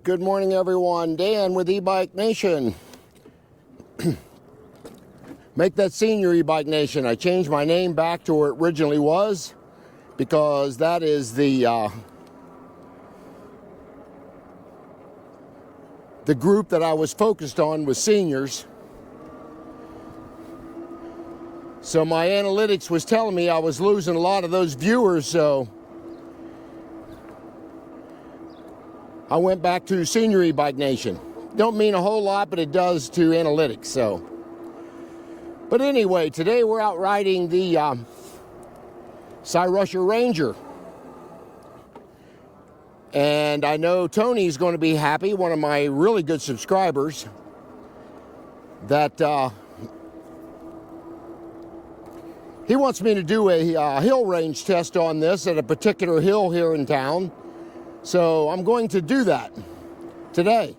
Good morning, everyone. Dan with E-Bike Nation. Make that senior E-Bike Nation. I changed my name back to where it originally was because that is the group that I was focused on was seniors. So my analytics was telling me I was losing a lot of those viewers, so I went back to Senior E-Bike Nation. Don't mean a whole lot, but it does to analytics. So, but anyway, today we're out riding the Cyrusher Ranger, and I know Tony's going to be happy. One of my really good subscribers that he wants me to do a hill range test on this at a particular hill here in town. So I'm going to do that today.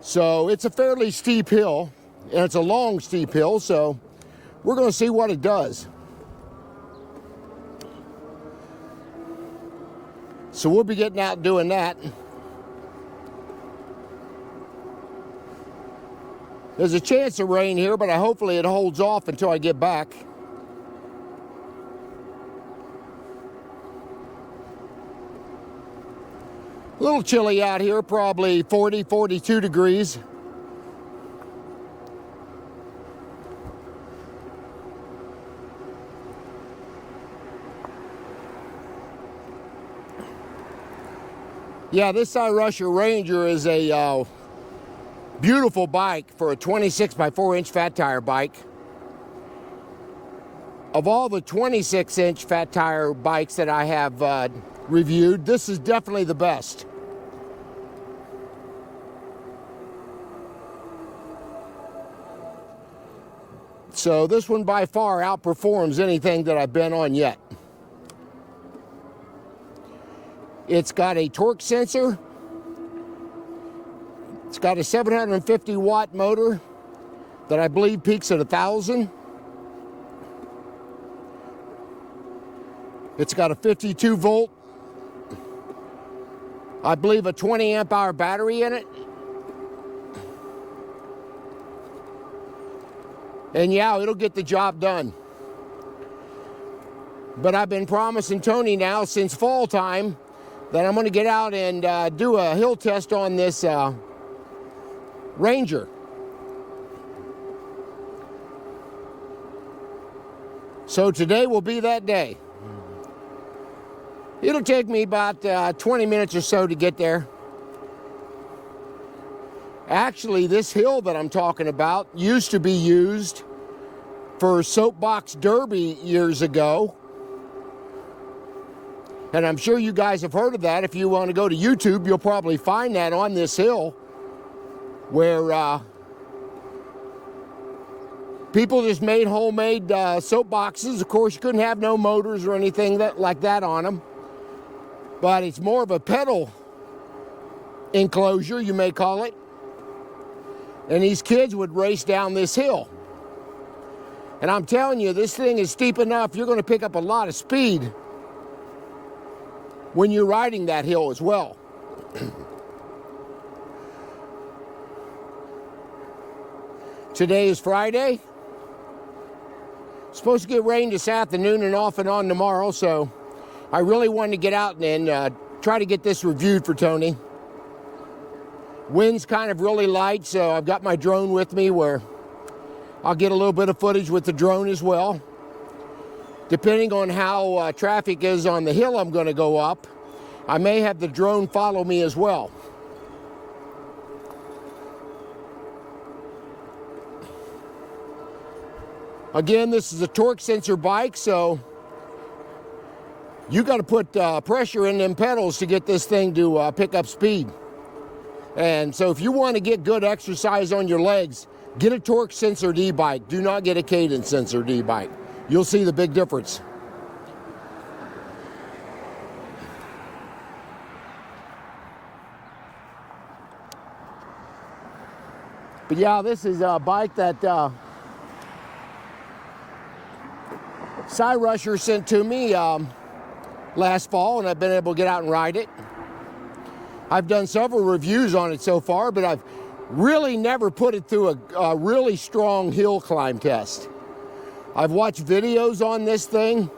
So it's a fairly steep hill, and it's a long steep hill, so we're going to see what it does. So we'll be getting out and doing that. There's a chance of rain here, but hopefully it holds off until I get back. A little chilly out here, probably 40, 42 degrees. Yeah, this Cyrusher Ranger is a beautiful bike for a 26 by 4 inch fat tire bike. Of all the 26 inch fat tire bikes that I have reviewed, this is definitely the best. So this one by far outperforms anything that I've been on yet. It's got a torque sensor. It's got a 750 watt motor that I believe peaks at 1,000. It's got a 52 volt, I believe a 20 amp hour battery in it. And yeah, it'll get the job done. But I've been promising Tony now since fall time that I'm going to get out and do a hill test on this Ranger. So today will be that day. It'll take me about 20 minutes or so to get there. Actually, this hill that I'm talking about used to be used for soapbox derby years ago. And I'm sure you guys have heard of that. If you want to go to YouTube, you'll probably find that on this hill where people just made homemade soapboxes. Of course, you couldn't have no motors or anything like that on them. But it's more of a pedal enclosure, you may call it. And these kids would race down this hill. And I'm telling you, this thing is steep enough, you're going to pick up a lot of speed when you're riding that hill as well. Today is Friday. It's supposed to get rain this afternoon and off and on tomorrow, so I really wanted to get out and try to get this reviewed for Tony. Wind's kind of really light, so I've got my drone with me where I'll get a little bit of footage with the drone as well. Depending on how traffic is on the hill I'm going to go up, I may have the drone follow me as well. Again, this is a torque sensor bike, so you got to put pressure in them pedals to get this thing to pick up speed. And so if you want to get good exercise on your legs, get a torque sensored e-bike. Do not get a cadence sensored e-bike. You'll see the big difference. But yeah, this is a bike that Cyrusher sent to me last fall, and I've been able to get out and ride it. I've done several reviews on it so far, but I've really never put it through a really strong hill climb test. I've watched videos on this thing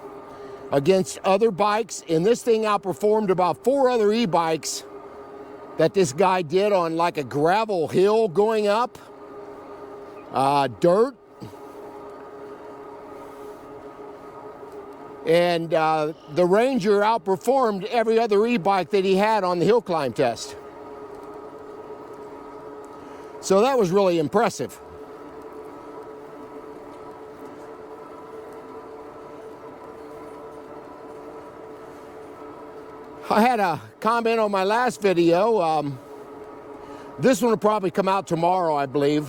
against other bikes, and this thing outperformed about 4 other e-bikes that this guy did on like a gravel hill going up, dirt. And the Ranger outperformed every other e-bike that he had on the hill climb test. So that was really impressive. I had a comment on my last video. This one will probably come out tomorrow, I believe.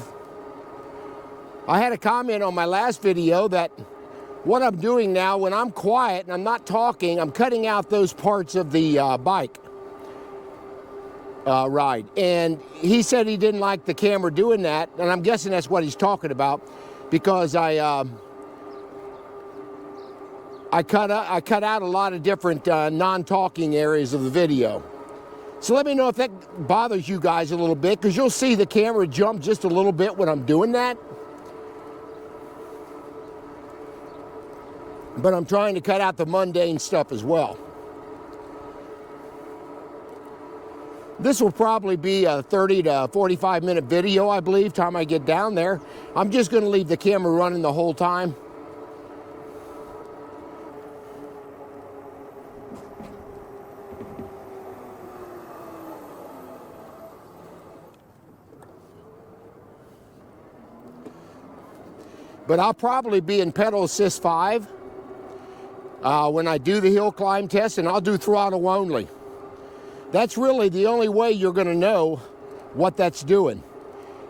I had a comment on my last video that what I'm doing now, when I'm quiet and I'm not talking, I'm cutting out those parts of the bike ride. And he said he didn't like the camera doing that, and I'm guessing that's what he's talking about, because I cut out a lot of different non-talking areas of the video. So let me know if that bothers you guys a little bit, because you'll see the camera jump just a little bit when I'm doing that. But I'm trying to cut out the mundane stuff as well. This will probably be a 30 to 45 minute video, I believe, time I get down there. I'm just going to leave the camera running the whole time. But I'll probably be in pedal assist 5 when I do the hill climb test, and I'll do throttle only. That's really the only way you're going to know what that's doing.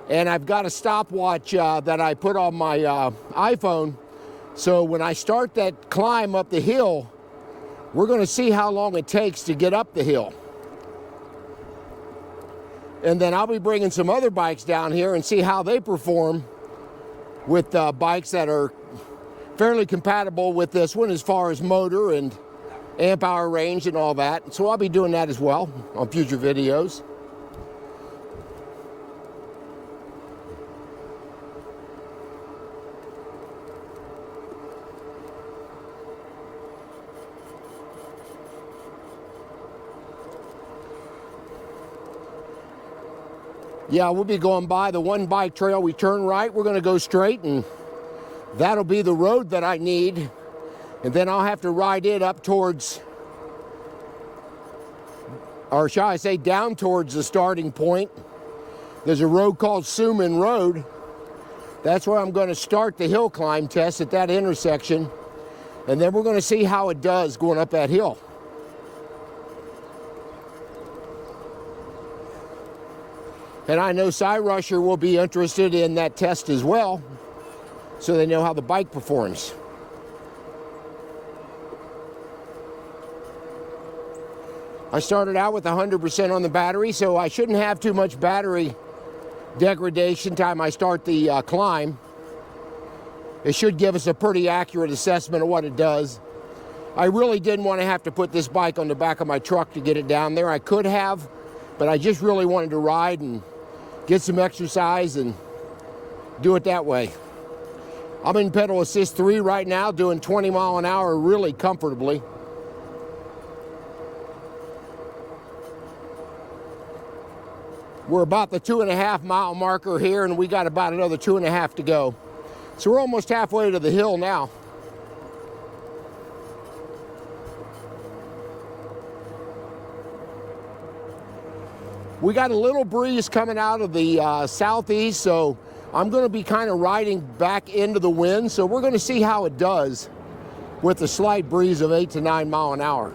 And I've got a stopwatch that I put on my iPhone, so when I start that climb up the hill, we're going to see how long it takes to get up the hill. And then I'll be bringing some other bikes down here and see how they perform with bikes that are fairly compatible with this one as far as motor and amp hour range and all that. So I'll be doing that as well on future videos. Yeah, we'll be going by the one bike trail. We turn right, we're going to go straight, and that'll be the road that I need. And then I'll have to ride it up towards, or shall I say down towards the starting point. There's a road called Suman Road. That's where I'm going to start the hill climb test, at that intersection. And then we're going to see how it does going up that hill. And I know Cyrusher will be interested in that test as well, so they know how the bike performs. I started out with 100% on the battery, so I shouldn't have too much battery degradation time I start the climb. It should give us a pretty accurate assessment of what it does. I really didn't want to have to put this bike on the back of my truck to get it down there. I could have, but I just really wanted to ride and get some exercise and do it that way. I'm in pedal assist 3 right now, doing 20 mile an hour really comfortably. We're about the 2.5 mile marker here, and we got about another 2.5 to go. So we're almost halfway to the hill now. We got a little breeze coming out of the southeast, so I'm going to be kind of riding back into the wind. So we're going to see how it does with a slight breeze of 8 to 9 mile an hour.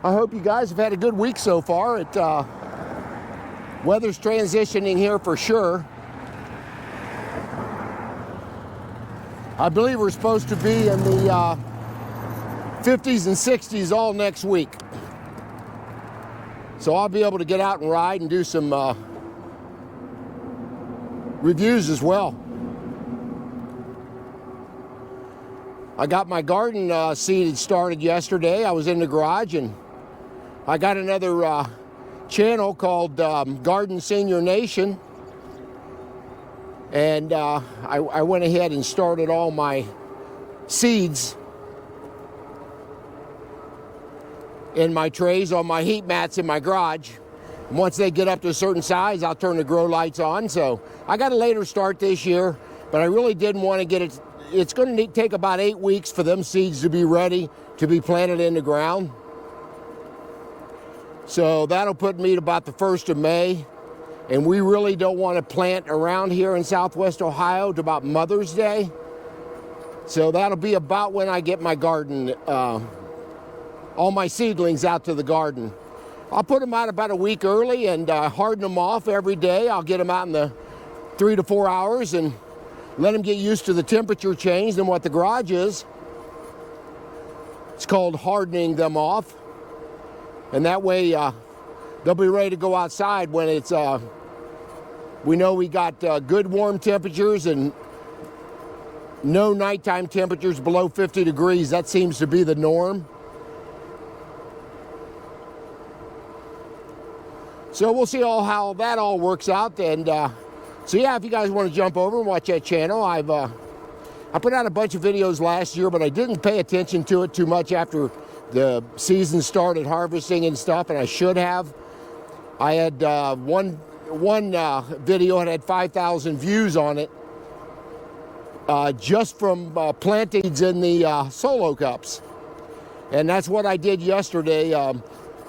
I hope you guys have had a good week so far. Weather's transitioning here for sure. I believe we're supposed to be in the 50s and 60s all next week. So I'll be able to get out and ride and do some reviews as well. I got my garden seeded started yesterday. I was in the garage, and I got another channel called Garden Senior Nation, and I went ahead and started all my seeds in my trays on my heat mats in my garage. And once they get up to a certain size, I'll turn the grow lights on. So I got a later start this year, but I really didn't want to get it. It's going to take about 8 weeks for them seeds to be ready to be planted in the ground. So that'll put me to about the 1st of May. And we really don't want to plant around here in Southwest Ohio to about Mother's Day. So that'll be about when I get my garden, all my seedlings out to the garden. I'll put them out about a week early and harden them off every day. I'll get them out in the 3 to 4 hours and let them get used to the temperature change and what the garage is. It's called hardening them off. And that way they'll be ready to go outside when it's, we know we got good warm temperatures and no nighttime temperatures below 50 degrees. That seems to be the norm. So we'll see how that all works out. And so yeah, if you guys want to jump over and watch that channel, I put out a bunch of videos last year, but I didn't pay attention to it too much after the season started harvesting and stuff, and I should have. I had one video had 5,000 views on it, just from plantings in the solo cups. And that's what I did yesterday.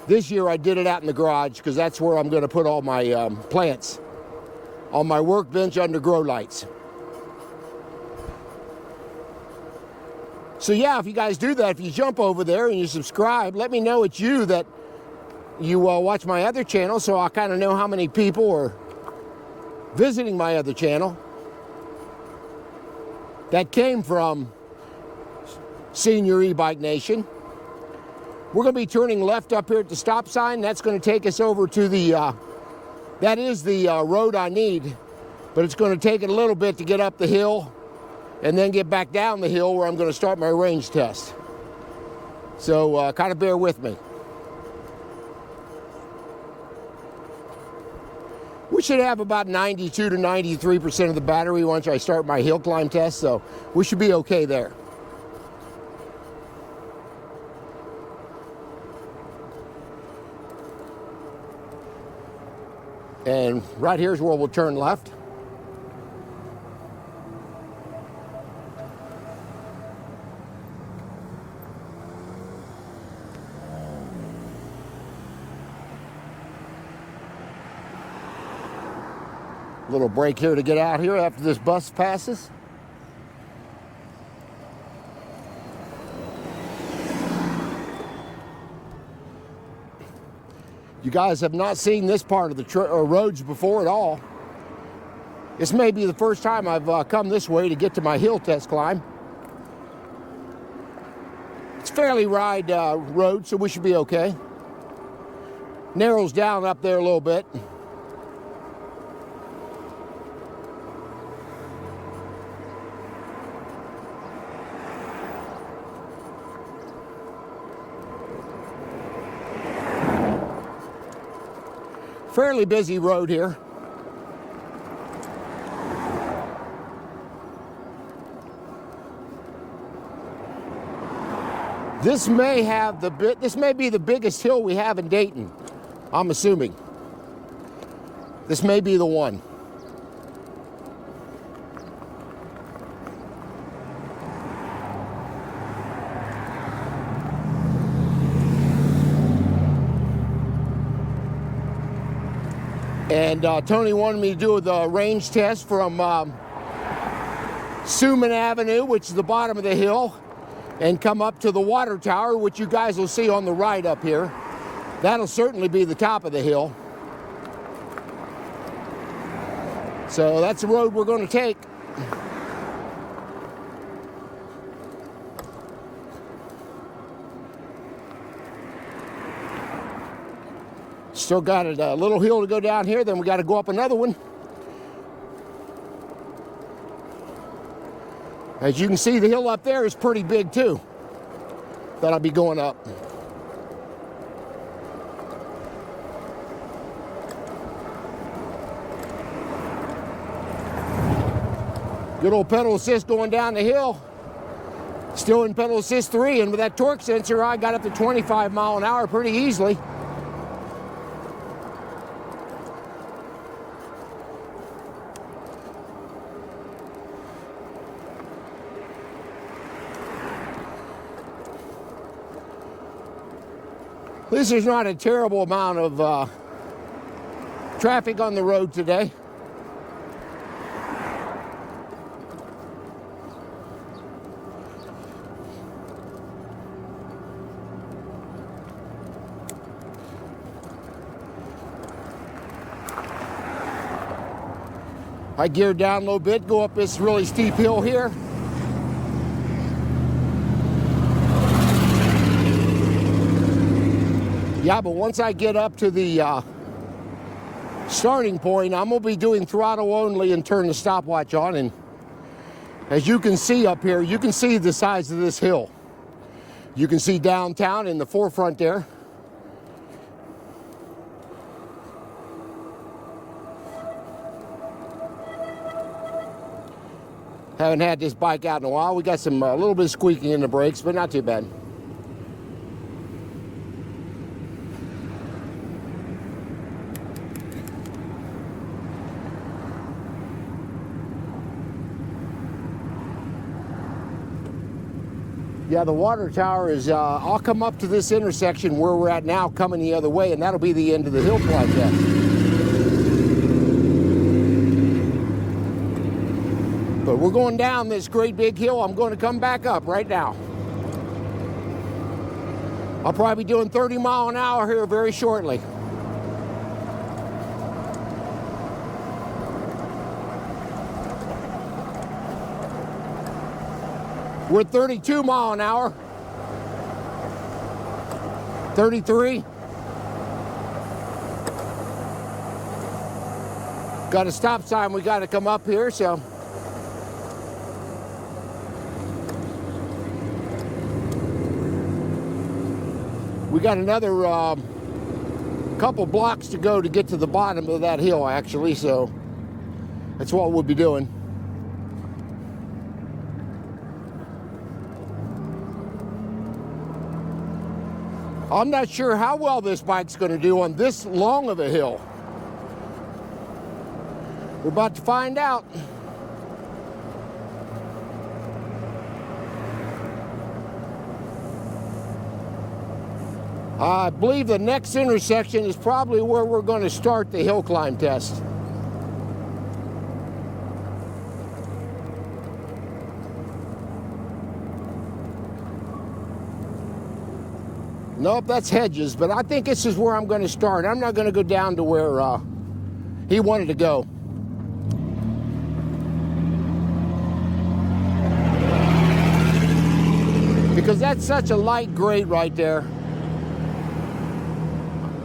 This year I did it out in the garage because that's where I'm going to put all my plants, on my workbench under grow lights. So yeah, if you guys do that, if you jump over there and you subscribe, let me know it's you that you watch my other channel, so I kind of know how many people are visiting my other channel that came from Senior E-Bike Nation. We're going to be turning left up here at the stop sign. That's going to take us over to the, that is the road I need, but it's going to take it a little bit to get up the hill and then get back down the hill where I'm going to start my range test. So kind of bear with me. We should have about 92 to 93% of the battery once I start my hill climb test, so we should be okay there. And right here's where we'll turn left. Little break here to get out here after this bus passes. You guys have not seen this part of the roads before at all. This may be the first time I've come this way to get to my hill test climb. It's fairly wide road, so we should be okay. Narrows down up there a little bit. Fairly busy road here. This may be the biggest hill we have in Dayton, I'm assuming. This may be the one. And Tony wanted me to do the range test from Suman Avenue, which is the bottom of the hill, and come up to the water tower, which you guys will see on the right up here. That'll certainly be the top of the hill. So that's the road we're going to take. Still got a little hill to go down here, then we got to go up another one. As you can see, the hill up there is pretty big too, that I'll be going up. Good old pedal assist going down the hill. Still in pedal assist 3, and with that torque sensor, I got up to 25 mile an hour pretty easily. This is not a terrible amount of traffic on the road today. I geared down a little bit, go up this really steep hill here. Yeah, but once I get up to the starting point, I'm gonna be doing throttle only and turn the stopwatch on. And as you can see up here, you can see the size of this hill. You can see downtown in the forefront there. Haven't had this bike out in a while. We got some a little bit of squeaking in the brakes, but not too bad. Yeah, the water tower is, I'll come up to this intersection where we're at now, coming the other way, and that'll be the end of the hill climb test. But we're going down this great big hill. I'm going to come back up right now. I'll probably be doing 30 mile an hour here very shortly. We're at 32 mile an hour. 33. Got a stop sign we got to come up here, so. We got another couple blocks to go to get to the bottom of that hill, actually, so that's what we'll be doing. I'm not sure how well this bike's going to do on this long of a hill. We're about to find out. I believe the next intersection is probably where we're going to start the hill climb test. Nope, that's Hedges, but I think this is where I'm going to start. I'm not going to go down to where he wanted to go. Because that's such a light grade right there.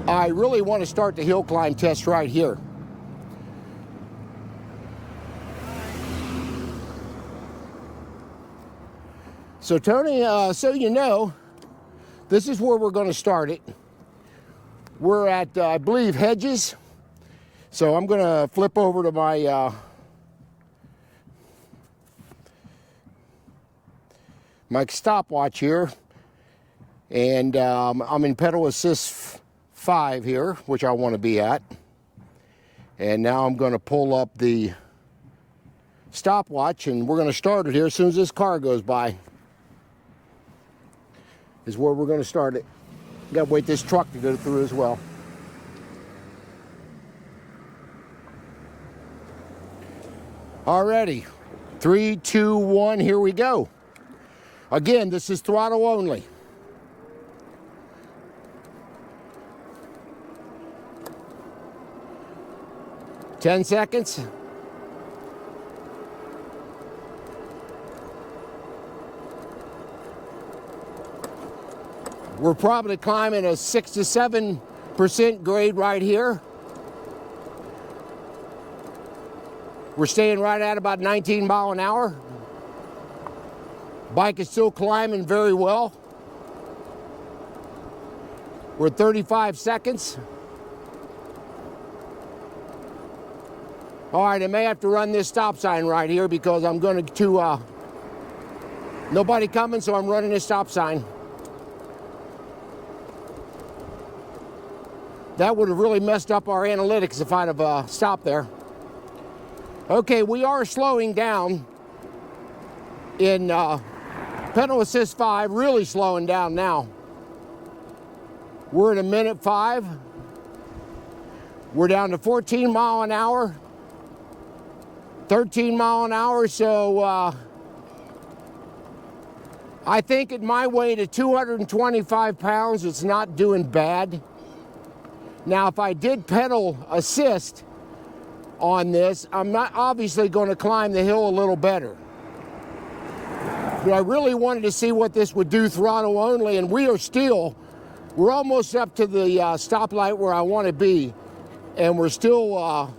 I really want to start the hill climb test right here. So Tony, so you know, this is where we're going to start it. We're at, I believe, Hedges. So I'm going to flip over to my my stopwatch here, and I'm in pedal assist 5 here, which I want to be at. And now I'm going to pull up the stopwatch, and we're going to start it here as soon as this car goes by. Is where we're going to start it. Got to wait this truck to go through as well. Alrighty, 3, 2, 1, here we go. Again, this is throttle only. Ten seconds. We're probably climbing a 6 to 7% grade right here. We're staying right at about 19 mile an hour. Bike is still climbing very well. We're at 35 seconds. All right, I may have to run this stop sign right here because I'm going to nobody coming, so I'm running this stop sign. That would have really messed up our analytics if I'd have stopped there. Okay, we are slowing down in pedal assist 5, really slowing down now. We're at 1:05. We're down to 14 mile an hour, 13 mile an hour, so I think at my weight at 225 pounds, it's not doing bad. Now, if I did pedal assist on this, I'm not obviously going to climb the hill a little better. But I really wanted to see what this would do throttle only, and we're almost up to the stoplight where I want to be, and we're still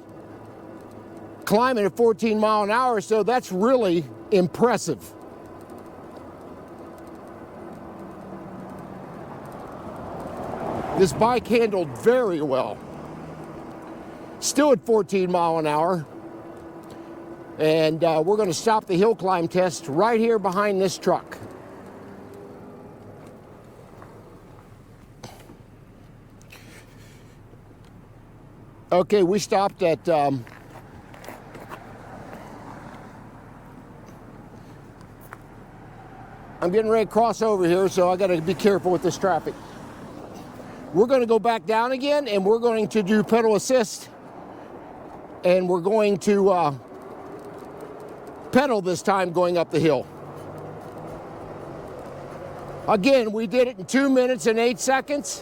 climbing at 14 mile an hour, so that's really impressive. This bike handled very well. Still at 14 mile an hour. And we're going to stop the hill climb test right here behind this truck. Okay, we stopped at I'm getting ready to cross over here, so I got to be careful with this traffic. We're going to go back down again, and we're going to do pedal assist, and we're going to pedal this time going up the hill. Again, we did it in 2 minutes and 8 seconds.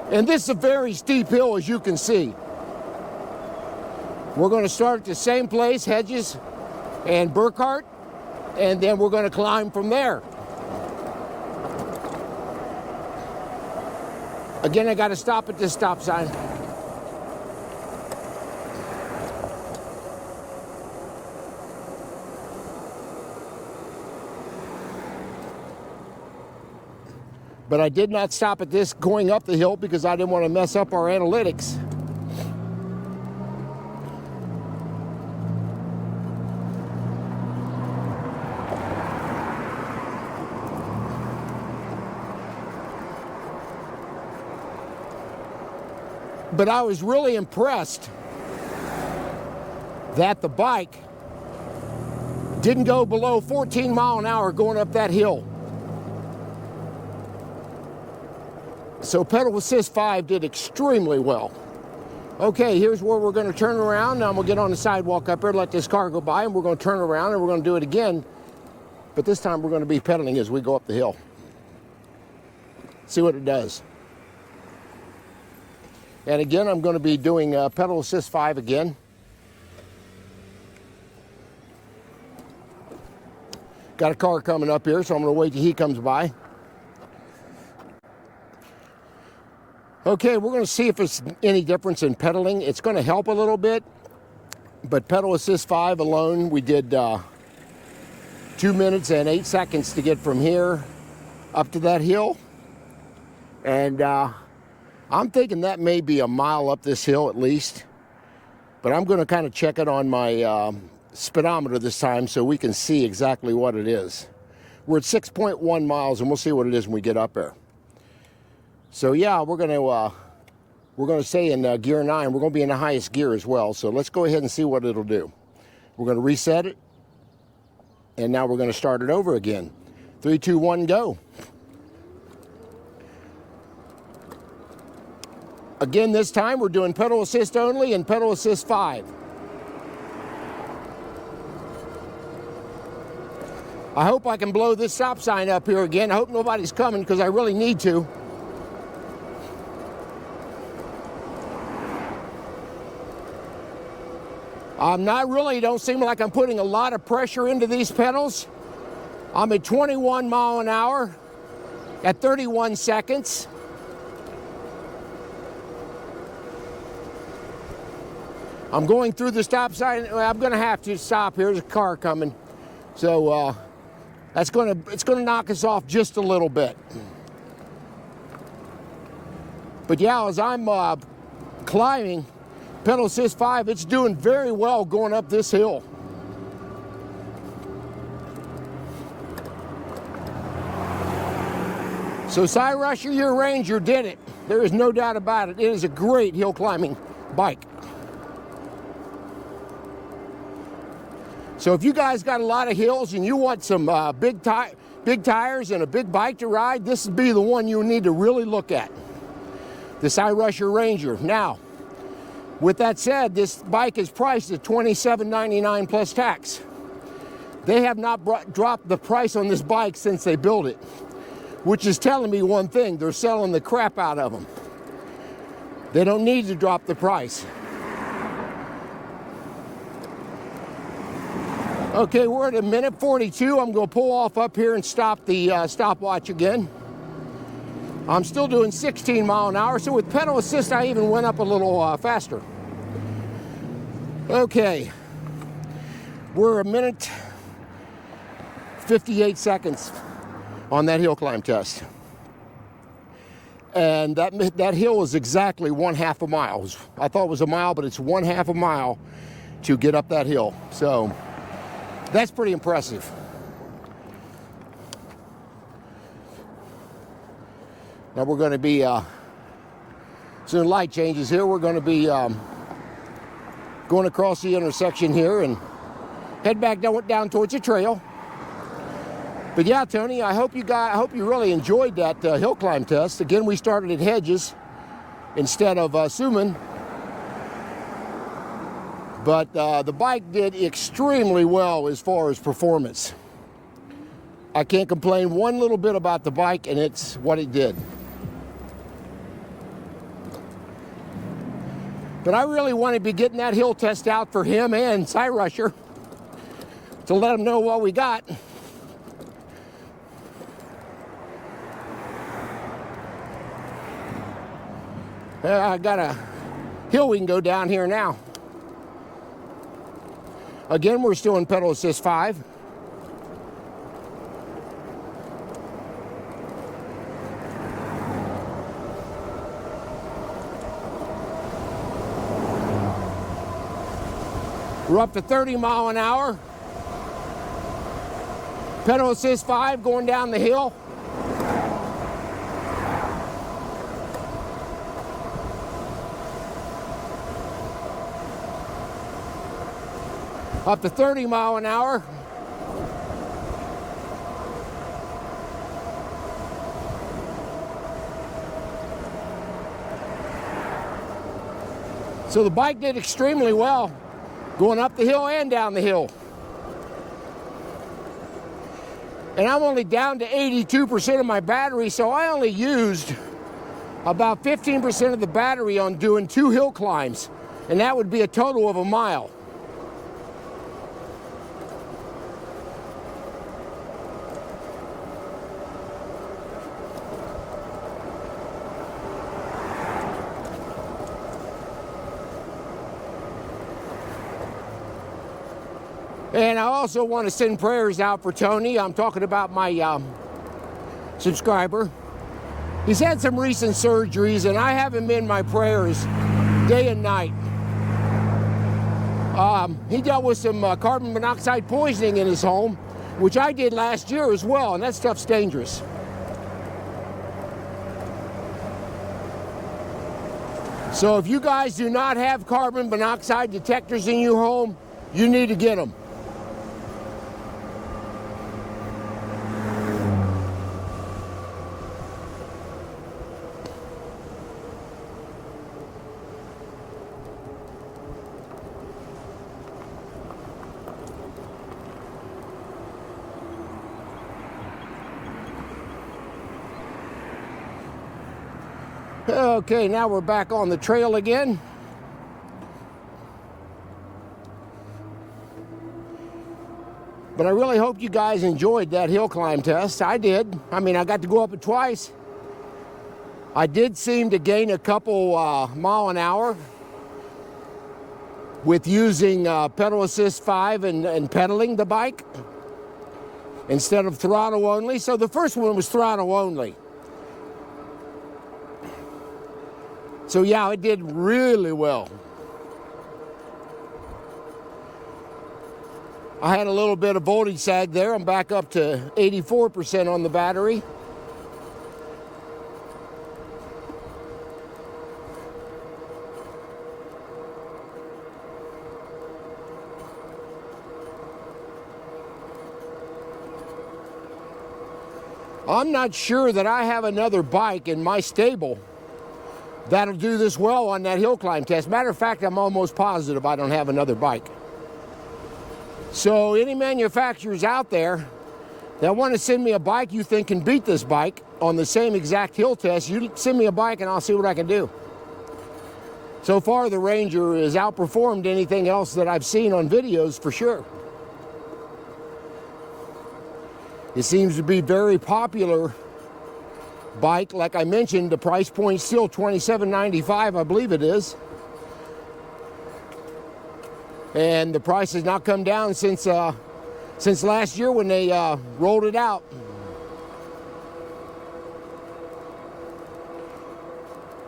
And this is a very steep hill, as you can see. We're going to start at the same place, Hedges and Burkhart, and then we're going to climb from there. Again, I got to stop at this stop sign. But I did not stop at this going up the hill because I didn't want to mess up our analytics. But I was really impressed that the bike didn't go below 14 mile an hour going up that hill. So pedal assist 5 did extremely well. Okay, here's where we're going to turn around. Now I'm going to get on the sidewalk up here, let this car go by, and we're going to turn around and we're going to do it again. But this time we're going to be pedaling as we go up the hill. See what it does. And again, I'm going to be doing pedal assist 5 again. Got a car coming up here, so I'm going to wait till he comes by. Okay, we're going to see if it's any difference in pedaling. It's going to help a little bit, but pedal assist 5 alone, we did 2 minutes and 8 seconds to get from here up to that hill. And I'm thinking that may be a mile up this hill at least, but I'm going to kind of check it on my speedometer this time so we can see exactly what it is. We're at 6.1 miles, and we'll see what it is when we get up there. So yeah, we're going to stay in gear 9. We're going to be in the highest gear as well. So let's go ahead and see what it'll do. We're going to reset it, and now we're going to start it over again. 3, 2, 1, go. Again, this time we're doing pedal assist only and pedal assist 5. I hope I can blow this stop sign up here again. I hope nobody's coming because I really need to. Don't seem like I'm putting a lot of pressure into these pedals. I'm at 21 mile an hour at 31 seconds. I'm going through the stop sign. I'm going to have to stop. Here's a car coming. So it's going to knock us off just a little bit. But yeah, as I'm climbing pedal assist 5, it's doing very well going up this hill. So Cyrusher Ranger did it. There is no doubt about it. It is a great hill climbing bike. So if you guys got a lot of hills and you want some big tires and a big bike to ride, this would be the one you need to really look at. The Cyrusher Ranger. Now, with that said, this bike is priced at $27.99 plus tax. They have not dropped the price on this bike since they built it, which is telling me one thing: they're selling the crap out of them. They don't need to drop the price. Okay, we're at a minute 42. I'm going to pull off up here and stop the stopwatch again. I'm still doing 16 mile an hour, so with pedal assist, I even went up a little faster. Okay, we're a minute 58 seconds on that hill climb test. And that hill is exactly 1/2 a mile. I thought it was a mile, but it's 1/2 a mile to get up that hill. So that's pretty impressive. Now we're going to be, soon light changes here, we're going to be going across the intersection here and head back down towards the trail. But yeah, Tony, I hope you really enjoyed that hill climb test. Again, we started at Hedges instead of Suman. But the bike did extremely well as far as performance. I can't complain one little bit about the bike, and it's what it did. But I really want to be getting that hill test out for him and Cyrusher to let them know what we got. I got a hill we can go down here now. Again, we're still in pedal assist 5. We're up to 30 mile an hour. Pedal assist 5 going down the hill. Up to 30 mile an hour. So the bike did extremely well, going up the hill and down the hill. And I'm only down to 82% of my battery, so I only used about 15% of the battery on doing 2 hill climbs, and that would be a total of a mile. And I also want to send prayers out for Tony. I'm talking about my subscriber. He's had some recent surgeries, and I have him in my prayers day and night. He dealt with some carbon monoxide poisoning in his home, which I did last year as well, and that stuff's dangerous. So if you guys do not have carbon monoxide detectors in your home, you need to get them. Okay, now we're back on the trail again. But I really hope you guys enjoyed that hill climb test. I did. I mean, I got to go up it twice. I did seem to gain a couple mile an hour. with using pedal assist 5 and pedaling the bike instead of throttle only. So the first one was throttle only. So yeah, it did really well. I had a little bit of voltage sag there. I'm back up to 84% on the battery. I'm not sure that I have another bike in my stable that'll do this well on that hill climb test. Matter of fact, I'm almost positive I don't have another bike. So any manufacturers out there that want to send me a bike you think can beat this bike on the same exact hill test, you send me a bike and I'll see what I can do. So far, the Ranger has outperformed anything else that I've seen on videos for sure. It seems to be very popular bike. Like I mentioned, the price point's still $27.95, I believe it is. And the price has not come down since last year when they rolled it out.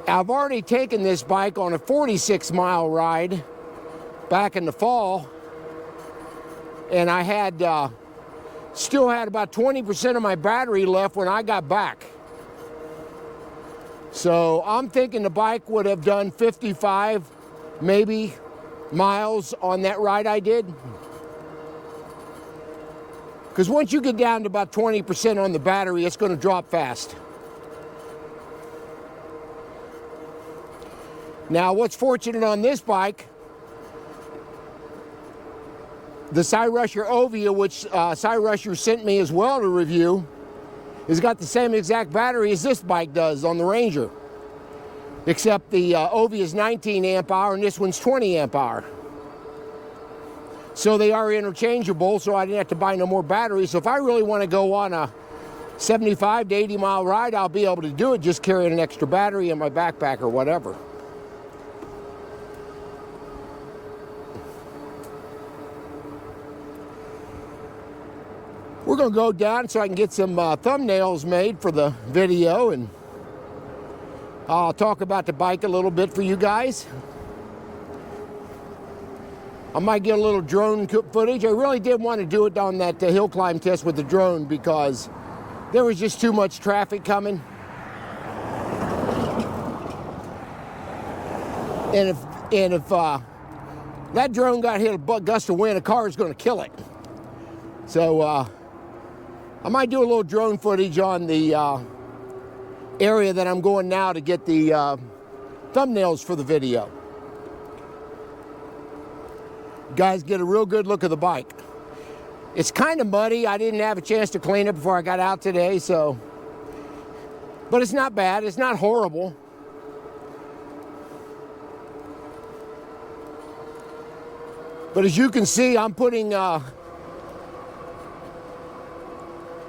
I've already taken this bike on a 46-mile ride back in the fall, and I had still had about 20% of my battery left when I got back. So I'm thinking the bike would have done 55, maybe, miles on that ride I did. Because once you get down to about 20% on the battery, it's going to drop fast. Now, what's fortunate on this bike, the Cyrusher Ovia, which Cyrusher sent me as well to review, has got the same exact battery as this bike does on the Ranger. Except the Ovia is 19 amp hour and this one's 20 amp hour. So they are interchangeable, so I didn't have to buy no more batteries. So if I really want to go on a 75 to 80 mile ride, I'll be able to do it just carrying an extra battery in my backpack or whatever. We're going to go down so I can get some thumbnails made for the video, and I'll talk about the bike a little bit for you guys. I might get a little drone footage. I really did want to do it on that hill climb test with the drone because there was just too much traffic coming. And if that drone got hit a gust of wind, a car is going to kill it. So I might do a little drone footage on the area that I'm going now to get the thumbnails for the video. You guys get a real good look of the bike. It's kind of muddy. I didn't have a chance to clean it before I got out today, so. But it's not bad. It's not horrible. But as you can see, I'm putting a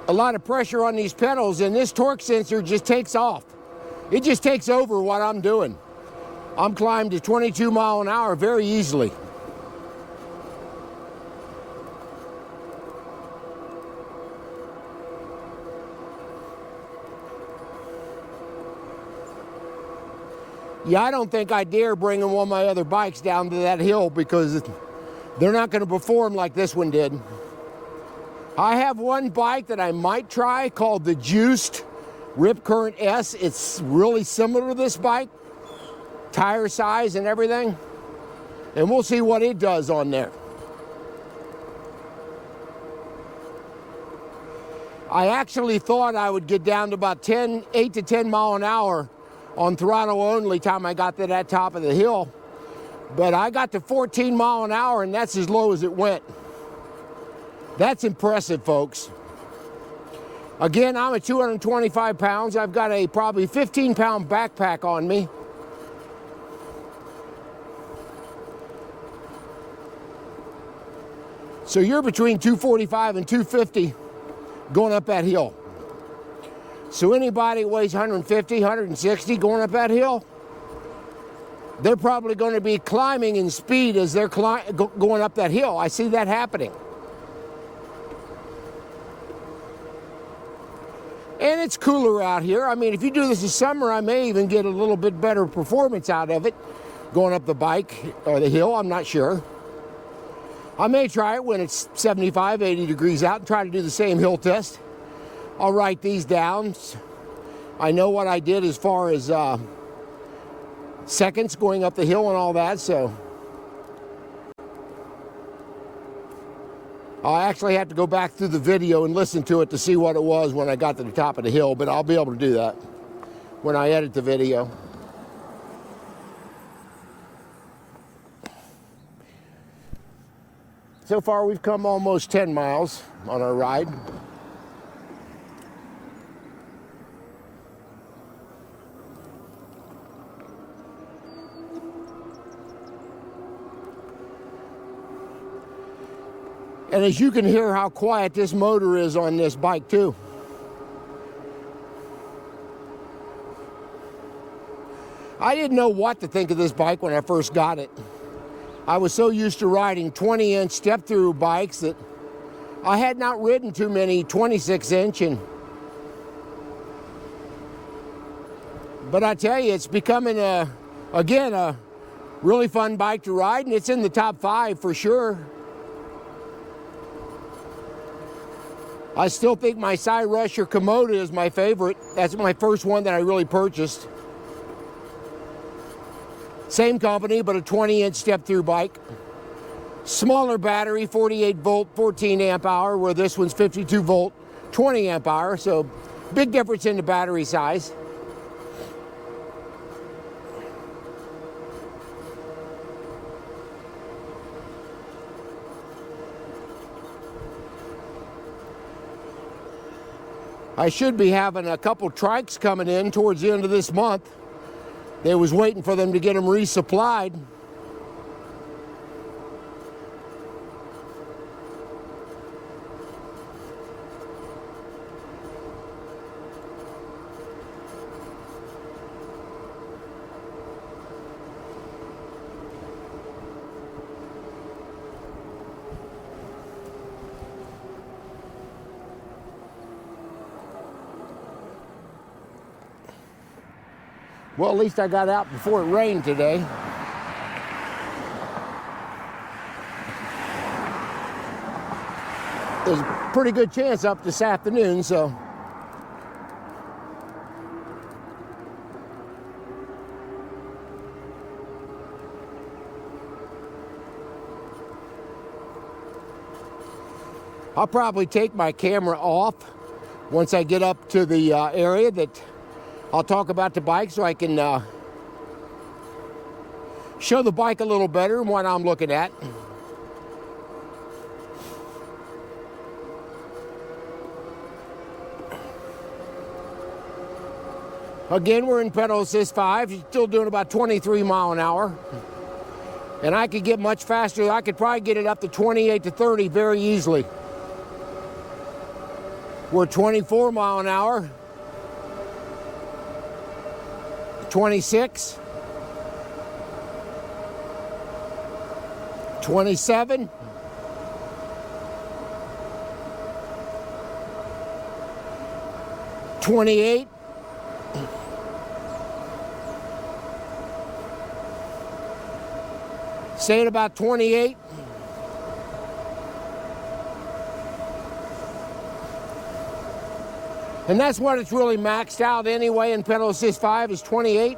lot of pressure on these pedals, and this torque sensor just takes off. It just takes over what I'm doing. I'm climbing to 22 miles an hour very easily. Yeah, I don't think I dare bring one of my other bikes down to that hill because they're not going to perform like this one did. I have one bike that I might try called the Juiced Rip Current S. It's really similar to this bike, tire size and everything. And we'll see what it does on there. I actually thought I would get down to about 8 to 10 miles an hour on throttle only time I got to that top of the hill. But I got to 14 miles an hour and that's as low as it went. That's impressive, folks. Again, I'm at 225 pounds. I've got a probably 15-pound backpack on me. So you're between 245 and 250 going up that hill. So anybody who weighs 150, 160 going up that hill, they're probably going to be climbing in speed as they're going up that hill. I see that happening. And it's cooler out here. I mean, if you do this in summer, I may even get a little bit better performance out of it going up the bike or the hill. I'm not sure. I may try it when it's 75, 80 degrees out and try to do the same hill test. I'll write these down. I know what I did as far as seconds going up the hill and all that, so I'll actually have to go back through the video and listen to it to see what it was when I got to the top of the hill, but I'll be able to do that when I edit the video. So far we've come almost 10 miles on our ride. And as you can hear how quiet this motor is on this bike too. I didn't know what to think of this bike when I first got it. I was so used to riding 20-inch step-through bikes that I had not ridden too many 26-inch. But I tell you, it's becoming, again, a really fun bike to ride, and it's in the top 5 for sure. I still think my Cyrusher Komoda is my favorite. That's my first one that I really purchased. Same company, but a 20-inch step-through bike. Smaller battery, 48 volt, 14 amp hour, where this one's 52 volt, 20 amp hour. So big difference in the battery size. I should be having a couple trikes coming in towards the end of this month. They was waiting for them to get them resupplied. Well, at least I got out before it rained today. There's a pretty good chance up this afternoon, so. I'll probably take my camera off once I get up to the area that I'll talk about the bike so I can show the bike a little better and what I'm looking at. Again, we're in pedal assist 5, still doing about 23 mile an hour. And I could get much faster. I could probably get it up to 28 to 30 very easily. We're 24 mile an hour. 26, 27, 28, 28. And that's what it's really maxed out anyway in pedal assist 5 is 28.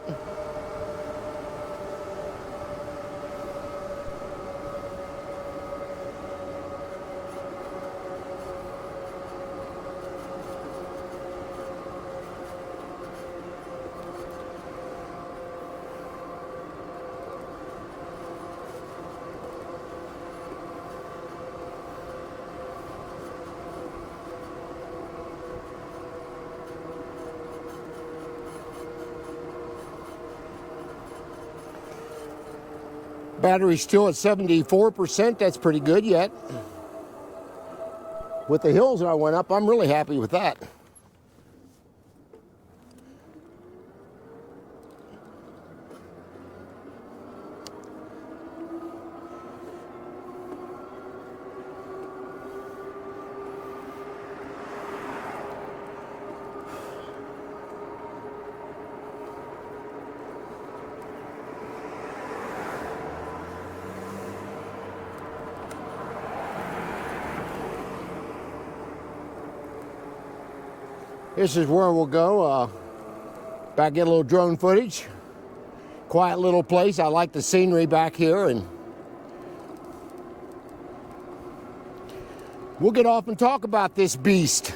Battery's still at 74%. That's pretty good yet. With the hills I went up, I'm really happy with that. This is where we'll go. Back, get a little drone footage. Quiet little place. I like the scenery back here, and we'll get off and talk about this beast.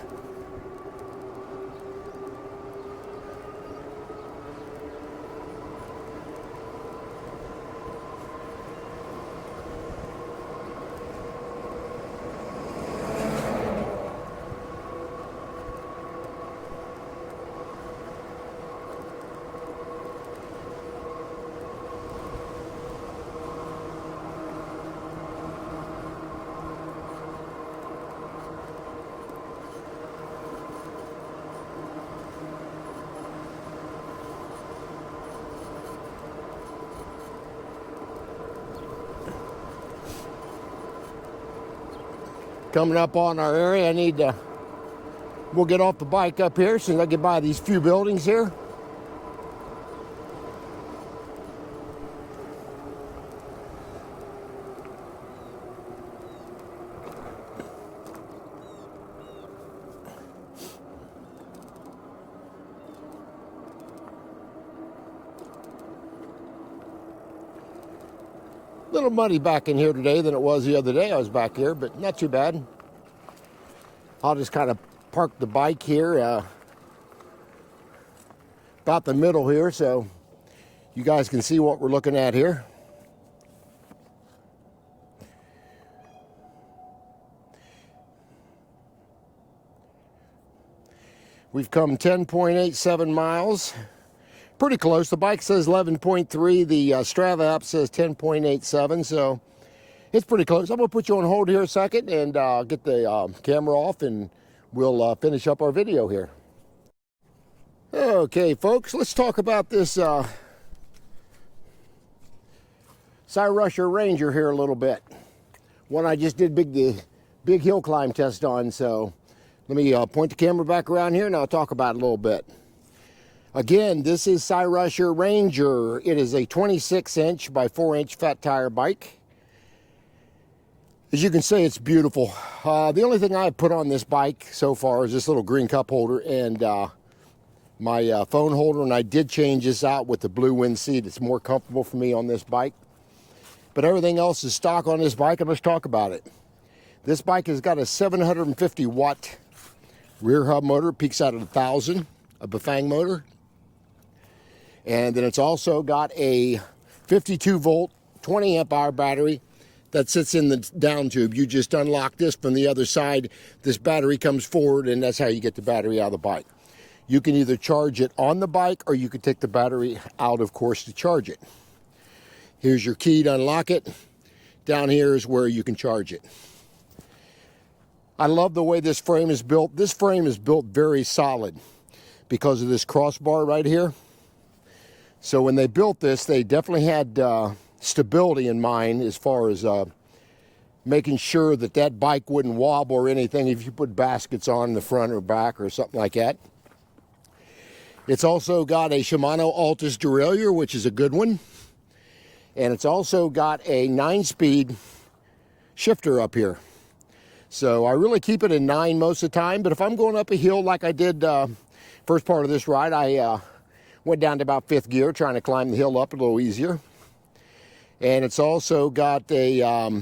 Coming up on our area, we'll get off the bike up here as soon as I get by these few buildings here. A little muddy back in here today than it was the other day I was back here, but not too bad. I'll just kind of park the bike here about the middle here so you guys can see what we're looking at here. We've come 10.87 miles. Pretty close. The bike says 11.3. The Strava app says 10.87, so it's pretty close. I'm going to put you on hold here a second and get the camera off, and we'll finish up our video here. Okay, folks, let's talk about this Cyrusher Ranger here a little bit. One I just did the big hill climb test on, so let me point the camera back around here and I'll talk about it a little bit. Again, this is Cyrusher Ranger. It is a 26-inch by 4-inch fat tire bike. As you can see, it's beautiful. The only thing I've put on this bike so far is this little green cup holder and my phone holder, and I did change this out with the blue wind seat. It's more comfortable for me on this bike. But everything else is stock on this bike, and let's talk about it. This bike has got a 750 watt rear hub motor, peaks out at 1,000, a Bafang motor. And then it's also got a 52 volt, 20 amp hour battery that sits in the down tube. You just unlock this from the other side. This battery comes forward, and that's how you get the battery out of the bike. You can either charge it on the bike, or you can take the battery out, of course, to charge it. Here's your key to unlock it. Down here is where you can charge it. I love the way this frame is built. This frame is built very solid because of this crossbar right here. So when they built this, they definitely had stability in mind as far as making sure that that bike wouldn't wobble or anything if you put baskets on the front or back or something like that. It's also got a Shimano Altus derailleur, which is a good one. And it's also got a 9-speed shifter up here. So I really keep it in 9 most of the time, but if I'm going up a hill like I did first part of this ride, I went down to about 5th gear, trying to climb the hill up a little easier. And it's also got a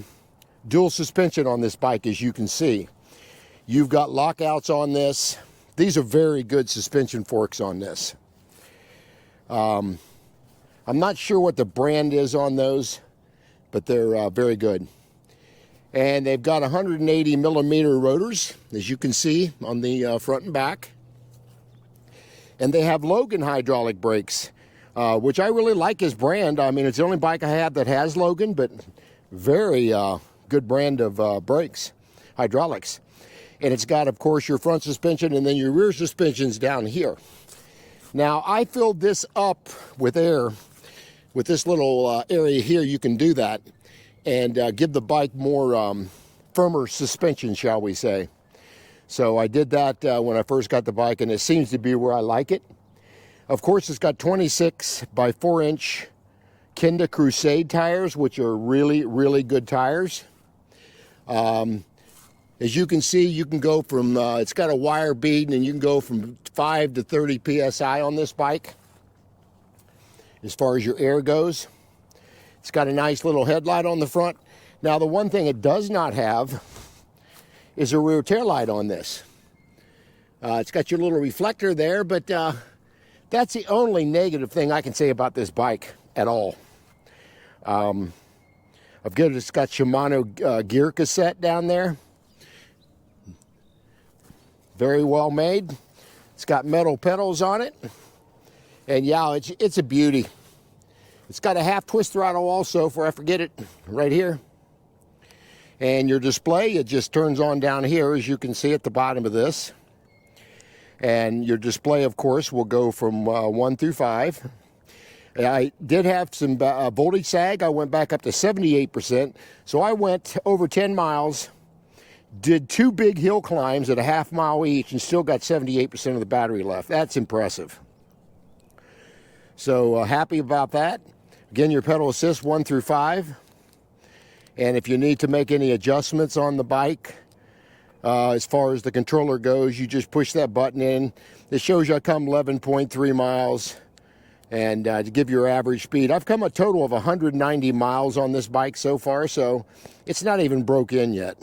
dual suspension on this bike, as you can see. You've got lockouts on this. These are very good suspension forks on this. I'm not sure what the brand is on those, but they're very good. And they've got 180 millimeter rotors, as you can see on the front and back. And they have Logan hydraulic brakes, which I really like his brand. I mean, it's the only bike I have that has Logan, but very good brand of brakes, hydraulics. And it's got, of course, your front suspension and then your rear suspension's down here. Now, I filled this up with air. With this little area here, you can do that and give the bike more firmer suspension, shall we say. So I did that when I first got the bike, and it seems to be where I like it. Of course, it's got 26 by 4-inch Kenda Crusade tires, which are really, really good tires. As you can see, you can go from, it's got a wire bead, and you can go from 5 to 30 PSI on this bike as far as your air goes. It's got a nice little headlight on the front. Now, the one thing it does not have is a rear tail light on this. It's got your little reflector there, but that's the only negative thing I can say about this bike at all. It's got Shimano gear cassette down there. Very well made. It's got metal pedals on it. And yeah, it's a beauty. It's got a half twist throttle also, before I forget it, right here. And your display, it just turns on down here, as you can see at the bottom of this. And your display, of course, will go from 1 through 5. I did have some voltage sag. I went back up to 78%. So I went over 10 miles, did 2 big hill climbs at a half mile each, and still got 78% of the battery left. That's impressive. So happy about that. Again, your pedal assist 1 through 5. And if you need to make any adjustments on the bike, as far as the controller goes, you just push that button in. It shows you I come 11.3 miles. And to give your average speed, I've come a total of 190 miles on this bike so far, so it's not even broke in yet,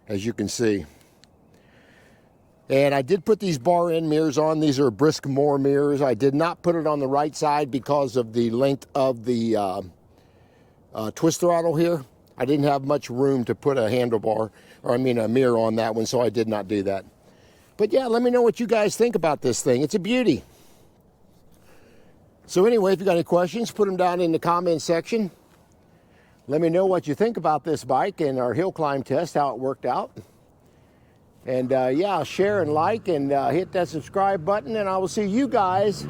as you can see. And I did put these bar end mirrors on. These are Briskmore mirrors. I did not put it on the right side because of the length of the twist throttle here. I didn't have much room to put a handlebar, or I mean a mirror on that one, so I did not do that. But yeah, let me know what you guys think about this thing. It's a beauty. So anyway, if you got any questions, put them down in the comment section. Let me know what you think about this bike and our hill climb test, how it worked out. And yeah, share and like and hit that subscribe button, and I will see you guys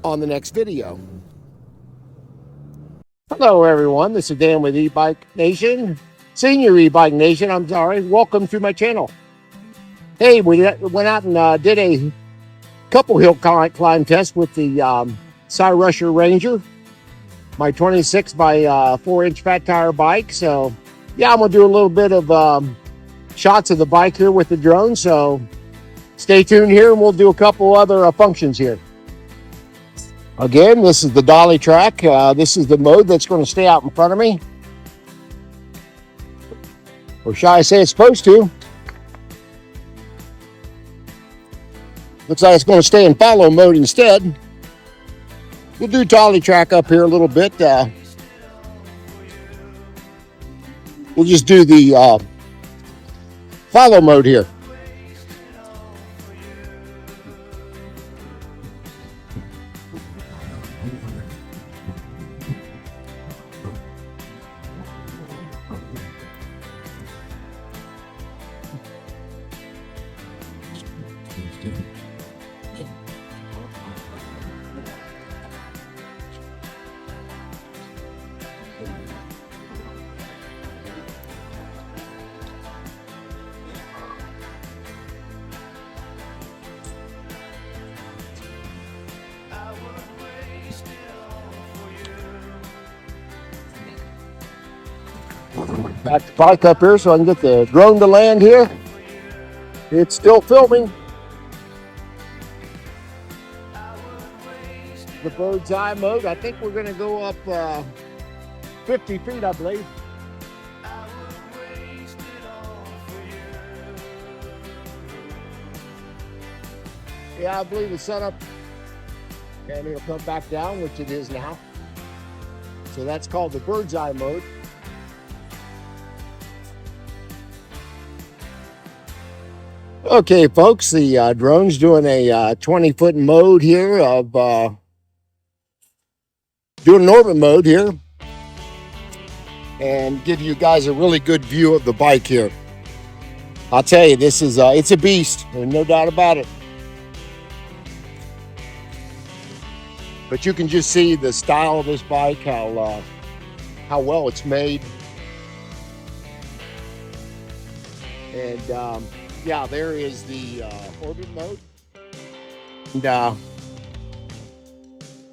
on the next video. Hello everyone, this is Dan with E-Bike Nation, Senior E-Bike Nation, I'm sorry. Welcome to my channel. Hey, we went out and did a couple hill climb tests with the Cyrusher Ranger, my 26 by 4-inch fat tire bike. So yeah, I'm gonna do a little bit of shots of the bike here with the drone. So stay tuned here, and we'll do a couple other functions here. Again, this is the dolly track. This is the mode that's going to stay out in front of me, or shall I say it's supposed to. Looks like it's going to stay in follow mode instead. We'll do dolly track up here a little bit. We'll just do the follow mode here. Back the bike up here so I can get the drone to land here. It's still filming. The bird's eye mode. I think we're going to go up 50 feet, I believe. Yeah, I believe it's set up, and it'll come back down, which it is now. So that's called the bird's eye mode. Okay, folks, the drone's doing a 20-foot mode here of doing an orbit mode here, and give you guys a really good view of the bike here. I'll tell you, this is it's a beast. There's no doubt about it. But you can just see the style of this bike, how well it's made, and yeah, there is the orbit mode. And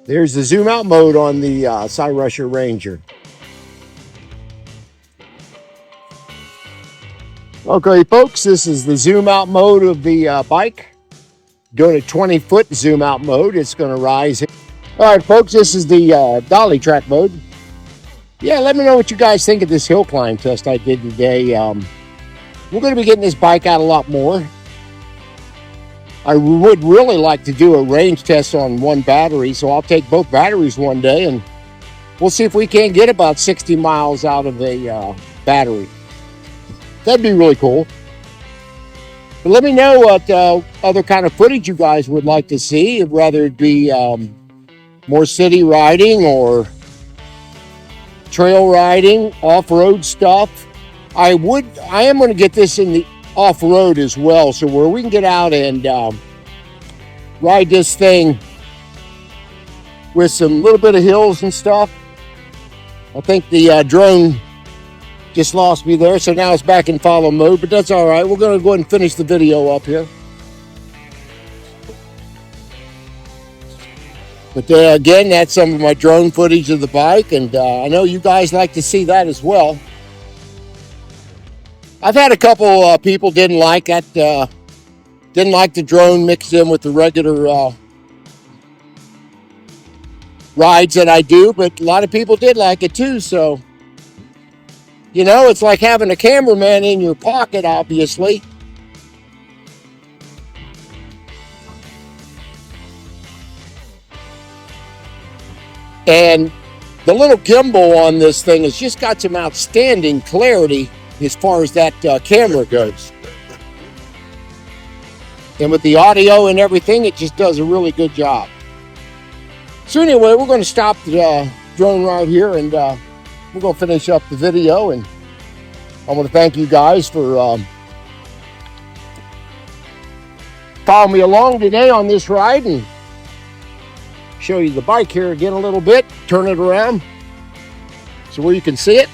there's the zoom out mode on the Cyrusher Ranger. Okay, folks, this is the zoom out mode of the bike. Doing a 20-foot zoom out mode. It's going to rise. All right, folks, this is the dolly track mode. Yeah, let me know what you guys think of this hill climb test I did today. We're going to be getting this bike out a lot more. I would really like to do a range test on one battery, so I'll take both batteries one day and we'll see if we can't get about 60 miles out of a battery. That'd be really cool. But let me know what other kind of footage you guys would like to see, whether it be more city riding or trail riding, off-road stuff. I am going to get this in the off-road as well, so where we can get out and ride this thing with some little bit of hills and stuff. I think the drone just lost me there, so now it's back in follow mode, but that's all right. We're going to go ahead and finish the video up here. But again, that's some of my drone footage of the bike, and I know you guys like to see that as well. I've had a couple people didn't like that, didn't like the drone mixed in with the regular rides that I do, but a lot of people did like it too, so you know, it's like having a cameraman in your pocket, obviously. And the little gimbal on this thing has just got some outstanding clarity as far as that camera goes. And with the audio and everything, it just does a really good job. So anyway, we're going to stop the drone right here, and we're going to finish up the video. And I want to thank you guys for following me along today on this ride, and show you the bike here again a little bit, turn it around so where you can see it.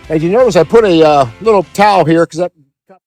As you notice, I put a little towel here because that